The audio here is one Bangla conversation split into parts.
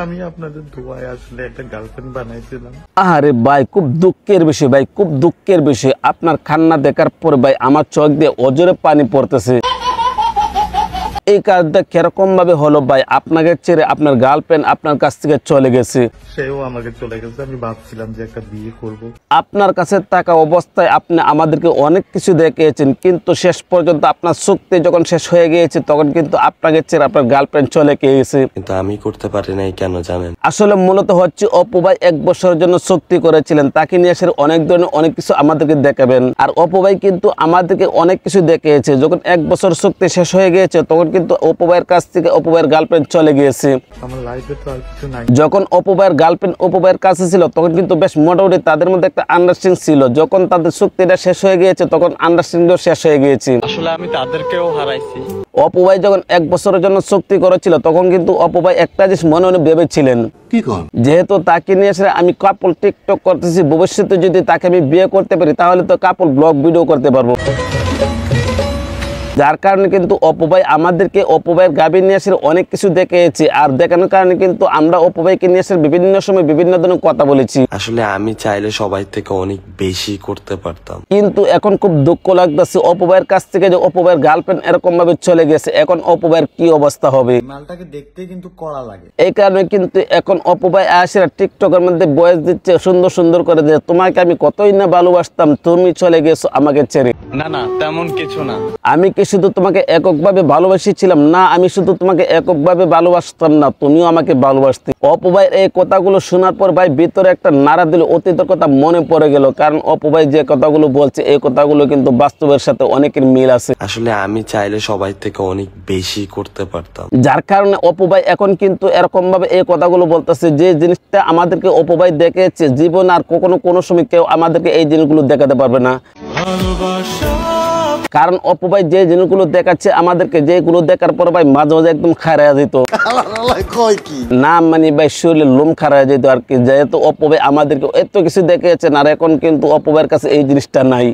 আমি আপনাদের দোয়ায় আসলে একটা গার্লফ্রেন্ড বানাইছিলাম। আরে ভাই খুব দুঃখের বিষয় ভাই, খুব দুঃখের বিষয়। আপনার কান্না দেখার পর ভাই আমার চোখ দিয়ে অজরে পানি পড়তেছে। এই কাজটা কিরকম ভাবে হলো ভাই? আপনাকে ছেড়ে আপনার গার্লফ্রেন্ড আপনার কাছ থেকে চলে গেছে, সেও আমাকে চলে গেছে। আমি ভাবছিলাম যে একটা বিয়ে করব। আপনার কাছে থাকা অবস্থায় আপনি আমাদেরকে অনেক কিছু দেখিয়েছেন, কিন্তু শেষ পর্যন্ত আপনার শক্তি যখন শেষ হয়ে গিয়েছে তখন কিন্তু আপনাকে ছেড়ে আপনার গার্লফ্রেন্ড চলে গিয়েছে। কিন্তু আমি করতে পারি নাই কেন জানেন? আসলে মূলত হচ্ছে অপু ভাই 1 বছরের জন্য চুক্তি করেছিলেন, তাকে নিয়ে এসে অনেক ধরনের অনেক কিছু আমাদেরকে দেখাবেন। আর অপু ভাই কিন্তু আমাদেরকে অনেক কিছু দেখিয়েছে। যখন 1 বছর চুক্তি শেষ হয়ে গিয়েছে তখন কিন্তু অপু ভাইয়ের কাছ থেকে অপু ভাইয়ের গার্লফ্রেন্ড চলে গিয়েছে। আমার লাইফে তো আর কিছু নাই। যখন অপু ভাইয়ের গার্লফ্রেন্ড অপু ভাইয়ের কাছে ছিল তখন কিন্তু বেশ মোটামুটি তাদের মধ্যে একটা আন্ডারস্ট্যান্ডিং ছিল। যখন তাদের চুক্তিটা শেষ হয়ে গিয়েছে তখন আন্ডারস্ট্যান্ডিংও শেষ হয়ে গিয়েছে। আসলে আমি তাদেরকেও হারাইছি। অপু ভাই যখন 1 বছরের জন্য চুক্তি করেছিল তখন কিন্তু অপু ভাই একটা জিনিস মনে মনে ভেবেছিলেন, যেহেতু তাকে নিয়ে এসে আমি কাপল টিকটক করতেছি, ভবিষ্যতে যদি তাকে আমি বিয়ে করতে পারি তাহলে তো কাপল ব্লগ ভিডিও করতে পারবো। যার কারণে কিন্তু অপু ভাই আমাদেরকে অপু ভাইয়ের গাভী নিয়ে এসে অনেক কিছু দেখিয়েছে। আর দেখানোর কারণে কিন্তু আমরা অপু ভাইকে নিয়ে এসে বিভিন্ন সময় বিভিন্ন ধরনের কথা বলেছি। আসলে আমি চাইলে সবাই থেকে অনেক বেশি করতে পারতাম, কিন্তু এখন খুব দুঃখ লাগতেছে অপু ভাইয়ের কাছ থেকে যে অপু ভাইয়ের গার্লফ্রেন্ড এরকম ভাবে চলে গেছে। এখন অপু ভাইয়ের কি অবস্থা হবে? মালটাকে দেখতে কিন্তু কড়া লাগে। এই কারণে কিন্তু এখন অপু ভাই আসে টিকটকের মধ্যে বয়স দিচ্ছে সুন্দর সুন্দর করে, যে তোমাকে আমি কতই না ভালোবাসতাম, তুমি চলে গেছো আমাকে ছেড়ে। না না, তেমন কিছু না। আমি কি শুধু তোমাকে এককভাবে ভালোবাসিছিলাম? না, আমি শুধু তোমাকে এককভাবে ভালোবাসতাম না, তুমিও আমাকে ভালোবাসতে। অপু ভাই এই কথাগুলো শোনার পর ভাই ভিতরে একটা নাড়া দিল, অতীতের কথা মনে পড়ে গেল। কারণ অপু ভাই যে কথাগুলো বলছে এই কথাগুলো কিন্তু বাস্তবের সাথে অনেকের মিল আছে। আসলে আমি চাইলে সবাই থেকে অনেক বেশি করতে পারতাম, যার কারণে অপু ভাই এখন কিন্তু এরকম ভাবে এই কথাগুলো বলতেছে, যে জিনিসটা আমাদেরকে অপু ভাই দেখেছে জীবন আর কখনো কোনো সময় কেউ আমাদেরকে এই জিনিসগুলো দেখাতে পারবে না। কারণ অপু ভাই যে জিনিসগুলো দেখাচ্ছে আমাদেরকে, যেগুলো দেখার পর ভাই মাঝে মাঝে একদম খারাপ যেত না, মানে ভাই শরীরে লোম খারাপ যেত আর কি। যেহেতু অপু ভাই আমাদেরকে এত কিছু দেখিয়েছেন আর এখন কিন্তু অপু ভাইয়ের কাছে এই জিনিসটা নাই।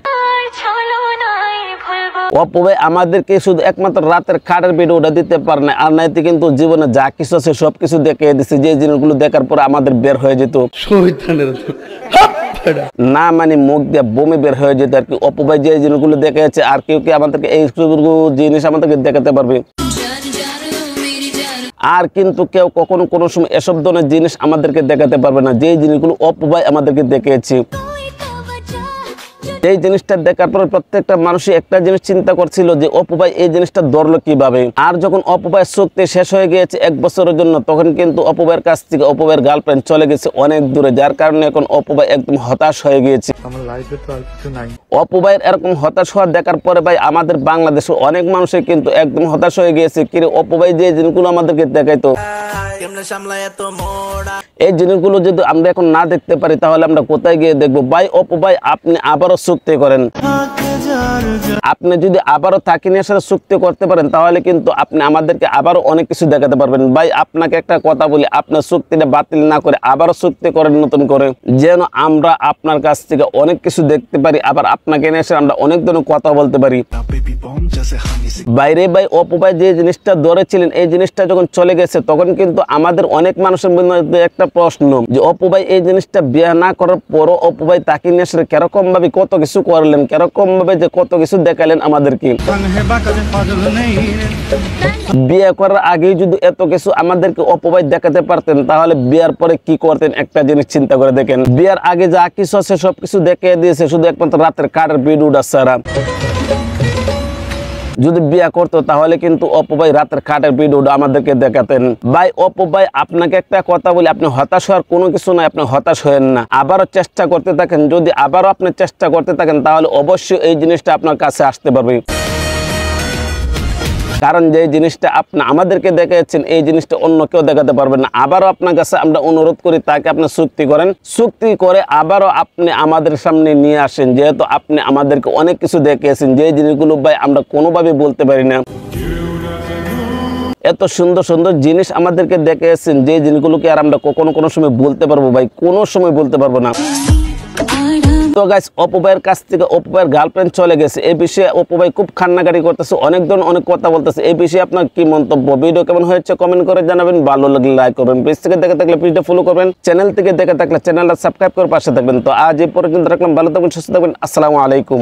অপু ভাই আমাদেরকে শুধু একমাত্র রাতের খাটের ভিডিওটা দিতে পারে না, আর নাইতে কিন্তু জীবনে যা কিছু আছে সবকিছু দেখিয়ে দিচ্ছে, যে জিনিসগুলো দেখার পর আমাদের বের হয়ে যেত না, মানে মুখ দিয়ে বমি বের হয়ে যেত আর কি। অপু ভাই যে জিনিসগুলো দেখাচ্ছে আর কেউ কি আমাদেরকে এই জিনিস আমাদেরকে দেখাতে পারবে? আর কিন্তু কেউ কখনো কোনো সময় এসব ধরনের জিনিস আমাদেরকে দেখাতে পারবে না, যে জিনিসগুলো অপু ভাই আমাদেরকে দেখিয়েছে। এই জিনিসটা দেখার পর প্রত্যেকটা মানুষই একটা জিনিস চিন্তা করছিল যে অপু ভাই এই জিনিসটা ধরলো কিভাবে। আর যখন অপু ভাইয়ের চুক্তি শেষ হয়ে গিয়েছে 1 বছরের জন্য তখন কিন্তু অপু ভাইয়ের কাছ থেকে অপু ভাইয়ের গার্লফ্রেন্ড চলে গেছে অনেক দূরে। যার কারণে এখন অপু ভাই একদম হতাশ হয়ে গিয়েছে। আমার লাইফে তো আর কিছু নাই। অপু ভাইয়ের এরকম হতাশ হওয়া দেখার পরে ভাই আমাদের বাংলাদেশের অনেক মানুষই কিন্তু একদম হতাশ হয়ে গিয়েছে। কি অপু ভাই যে জিনিসগুলো আমাদেরকে দেখাইতো, এই জিনিসগুলো যদি আমরা এখন না দেখতে পারি তাহলে আমরা কোথায় গিয়ে দেখবো? ভাই অপু ভাই আপনি আবারও চুক্তি করেন। আপনি যদি আবারও তাকে নিয়ে সাথে চুক্তি করতে পারেন তাহলে কিন্তু আপনি আমাদেরকে আবারও অনেক কিছু দেখাতে পারবেন। ভাই আপনাকে একটা কথা বলি, আপনার চুক্তিটা বাতিল না করে আবারও চুক্তি করেন নতুন করে, যেন আমরা আপনার কাছ থেকে অনেক কিছু দেখতে পারি, আবার আপনাকে নিয়ে এসে আমরা অনেক ধরনের কথা বলতে পারি। বাইরে ভাই অপু ভাই যে জিনিসটা ধরেছিলেন এই জিনিসটা যখন চলে গেছে তখন কিন্তু আমাদের অনেক মানুষের মধ্যে একটা প্রশ্ন যে অপু ভাই এই জিনিসটা বিয়ে না করার পরও অপু ভাই তাকে নিয়ে এসে কিরকম ভাবে কত কিছু করলেন, কিরকম ভাবে যে কত কিছু দেখালেন আমাদেরকে। বিয়ে করার আগেই যদি এত কিছু আমাদেরকে অপু ভাই দেখাতে পারতেন তাহলে বিয়ের পরে কি করতেন একটা জিনিস চিন্তা করে দেখেন। বিয়ের আগে যা কিছু আছে সবকিছু দেখিয়ে দিয়েছে, শুধু একমাত্র রাতের কাঠের ভিডিওটা ছাড়া। যদি বিয়ে করতো তাহলে কিন্তু অপু ভাই রাতের খাটের ভিডিওটা আমাদেরকে দেখাতেন। ভাই অপু ভাই আপনাকে একটা কথা বলি, আপনি হতাশ হওয়ার কোনো কিছু নাই, আপনি হতাশ হয়েন না, আবারও চেষ্টা করতে থাকেন। যদি আবারও আপনি চেষ্টা করতে থাকেন তাহলে অবশ্যই এই জিনিসটা আপনার কাছে আসতে পারবে। কারণ যে জিনিসটা আপনি আমাদেরকে দেখাচ্ছেন এই জিনিসটা অন্য কেউ দেখাতে পারবে না। আবারও আপনার কাছে আমরা অনুরোধ করি তাকে আপনি চুক্তি করেন, চুক্তি করে আবারও আপনি আমাদের সামনে নিয়ে আসেন, যেহেতু আপনি আমাদেরকে অনেক কিছু দেখিয়েছেন যে জিনিসগুলো ভাই আমরা কোনোভাবে বলতে পারি না। এত সুন্দর সুন্দর জিনিস আমাদেরকে দেখিয়েছেন যে জিনিসগুলোকে আর আমরা কখনো কোনো সময় বলতে পারবো ভাই, কোনো সময় বলতে পারবো না। তো তো গাইস অপু ভাইয়ের কাছ থেকে অপু ভাইয়ের গার্লফ্রেন্ড চলে গেছে, এই বিষয়ে অপু ভাই খুব কান্নাকাটি করতেছে, অনেকজন অনেক কথা বলতেছে। এই বিষয়ে আপনার কি মন্তব্য? ভিডিও কেমন হয়েছে কমেন্ট করে জানাবেন, ভালো লাগলে লাইক করবেন, পেজ থেকে দেখে থাকলে পেজটা ফলো করবেন, চ্যানেল থেকে দেখে থাকলে চ্যানেলটা সাবস্ক্রাইব করে পাশে থাকবেন। তো আজ এই পর্যন্ত রাখলাম, ভালো থাকবেন, সুস্থ থাকবেন, আসসালামু আলাইকুম।